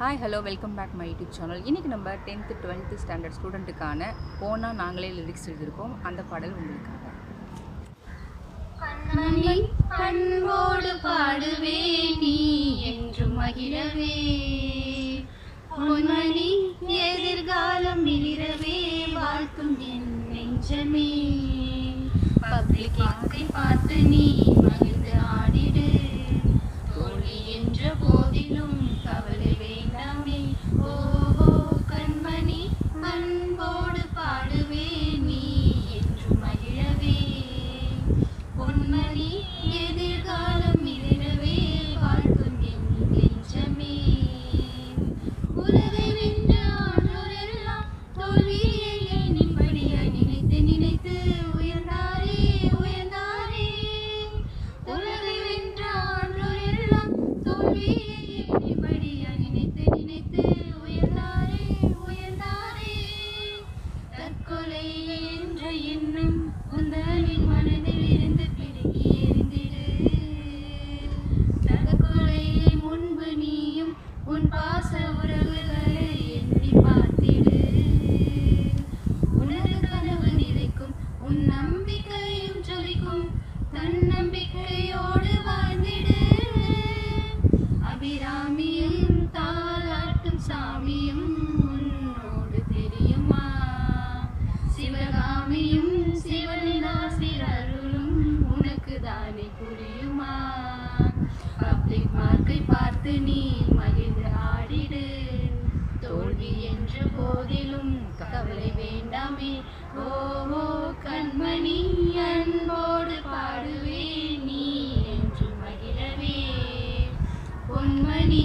Hi hello welcome back my YouTube channel. இன்றைக்கி நம்ம 10th 12th standard ஸ்டூடெண்ட்டுக்கான போனால் நாங்களே லிரிக்ஸ் எழுதியிருக்கோம். அந்த பாடல் உங்களுக்காக. கண்மணி அன்போடு பாடுவே நீ என்று மகிழவே, பொன்மணி எதிர்காலம் மிளிரவே வாழ்த்தும் என் நெஞ்சமே. பப்ளிக் எங்கை பார்த்து நீ மகிழ்ந்து ஆடிடு, தோல்வி என்ற போதிலும் கவலை வேண்டாமே. ஓஹோ கண்மணி அன்போடு பாடுவே நீ என்று மகிழவே, பொன்மணி எதிர்காலம் மிளிரவே வாழ்த்தும் என் நெஞ்சமே. உலகை வென்ற ஆண்டோரெல்லாம் தோல்வியை எண்ணிப்படியாய் நினைத்து நினைத்து உயர்ந்தாரே உயர்ந்தாரே. உலகை வென்ற ஆண்டோரெல்லாம் தோல்வியை எண்ணிப்படியாய் நினைத்து நினைத்து உயர்ந்தாரே உயர்ந்தாரே. தற்கொலை என்ற எண்ணம் உந்தனின் மனதில் இருந்து பிடுங்கி எறிந்திடு. தற்கொலையை முன்பு நீயும் உன் பாச உறவுகளை எண்ணி பார்த்திடு. உனது கனவு நிறைக்கும் உன் நம்பிக்கையும் ஜொலிக்கும், தன்னம்பிக்கையோடு வாழ்ந்திடு. அபிராமியும் தாலாட்டும் சாமியும் உன்னோடு தெரியுமா? சிவகாமியும் சிவனின் ஆசிரருளும் உனக்கு தானே புரியுமா? பப்ளிக் மார்க்கை பார்த்து நீ மகிழ்ந்து ஆடிடு, தோல்வி என்ற போதிலும் கவலை வேண்டாமே. ஓஹோ கண்மணி அன்போடு பாடுவே நீ என்று மகிழவே, பொன்மணி